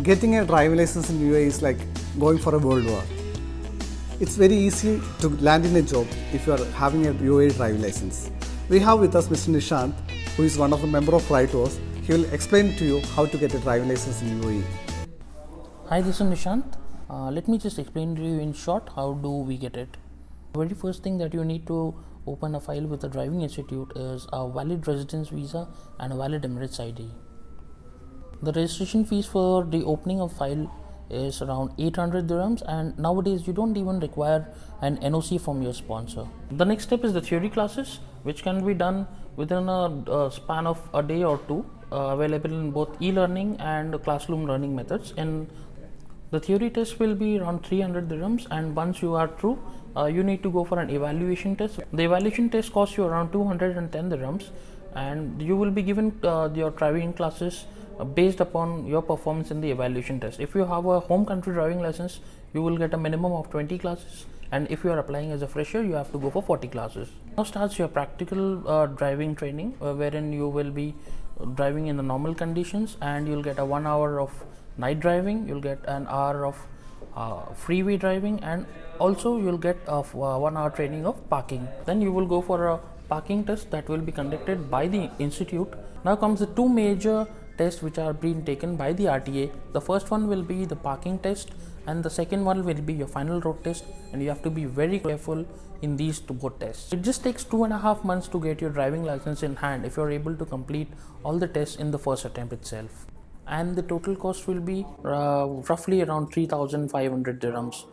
Getting a driving license in UAE is like going for a world war. It's very easy to land in a job if you are having a UAE driving license. We have with us Mr. Nishant, who is one of the member of RideWars. He will explain to you how to get a driving license in UAE. Hi, this is Nishant. Let me just explain to you in short how do we get it. The very first thing that you need to open a file with the driving institute is a valid residence visa and a valid Emirates ID. The registration fees for the opening of file is around 800 dirhams, and nowadays you don't even require an NOC from your sponsor. The next step is the theory classes, which can be done within a span of a day or two, available in both e-learning and classroom learning methods. And the theory test will be around 300 dirhams, and once you are through, you need to go for an evaluation test. The evaluation test costs you around 210 dirhams, and you will be given your driving classes based upon your performance in the evaluation test. If you have a home country driving license, you will get a minimum of 20 classes, and if you are applying as a fresher, you have to go for 40 classes. Now starts your practical driving training, wherein you will be driving in the normal conditions, and you'll get a 1 hour of night driving, you'll get an hour of freeway driving, and also you'll get 1 hour training of parking. Then you will go for a parking test that will be conducted by the institute. Now comes the two major tests which are being taken by the RTA. The first one will be the parking test, and the second one will be your final road test, and you have to be very careful in these both tests. It just takes 2.5 months to get your driving license in hand if you're able to complete all the tests in the first attempt itself. And the total cost will be roughly around 3,500 dirhams.